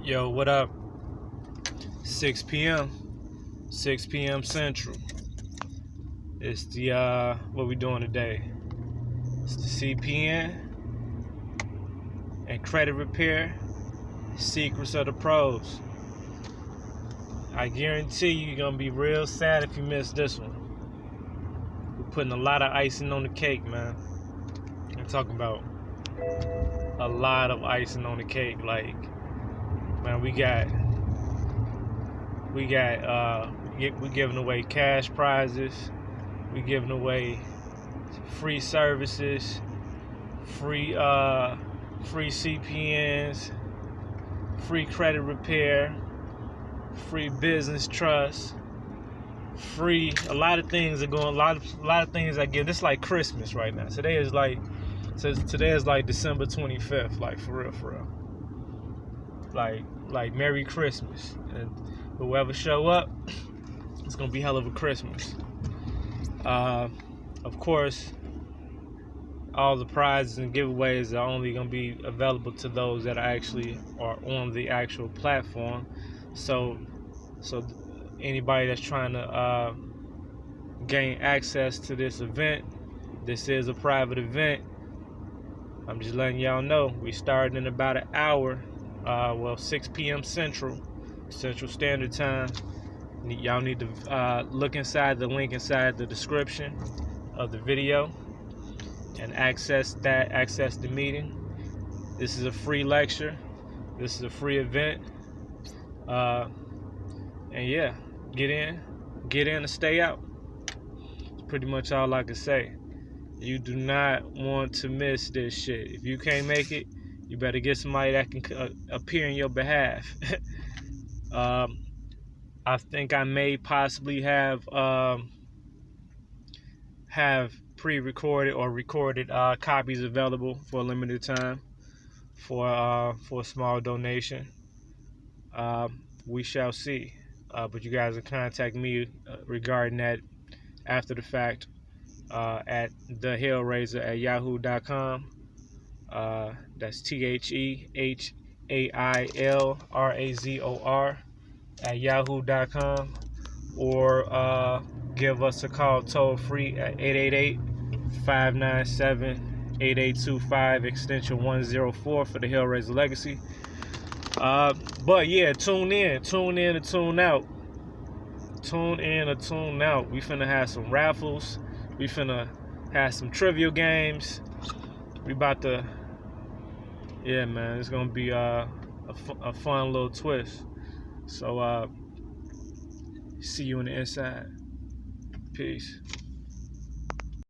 Yo, what up? 6 p.m. 6 p.m. Central. It's the what we doing today? It's the CPN and credit repair secrets of the pros. I guarantee you're gonna be real sad if you miss this one. We're putting a lot of icing on the cake, man. I'm talking about a lot of icing on the cake. Like, man, we giving away cash prizes. We giving away free services, free CPN'S, free credit repair, free business trust, free. A lot of things are going. A lot of things I give. This is like Christmas right now. Today is like December 25th. Like for real. Like Merry Christmas, and whoever show up, it's gonna be hell of a Christmas. Of course, all the prizes and giveaways are only gonna be available to those that actually are on the actual platform. So anybody that's trying to gain access to this event, this is a private event. I'm just letting y'all know we starting in about an hour. 6 p.m. Central Standard Time. Y'all need to look inside the link inside the description of the video and access the meeting. This is a free lecture. This is a free event. And yeah, get in and stay out. That's pretty much all I can say. You do not want to miss this shit. If you can't make it, you better get somebody that can appear in your behalf. I think I may possibly have pre-recorded or recorded copies available for a limited time for a small donation. We shall see. But you guys can contact me regarding that after the fact at thehellraiser@yahoo.com. That's TheHeilrazor @yahoo.com, or give us a call toll free at 888-597-8825 extension 104 for the Hellraiser Legacy. But yeah, tune in and tune out. Tune in or tune out. We finna have some raffles. We finna have some trivial games. We about to, yeah, man, it's gonna be a fun little twist. So see you on the inside. Peace.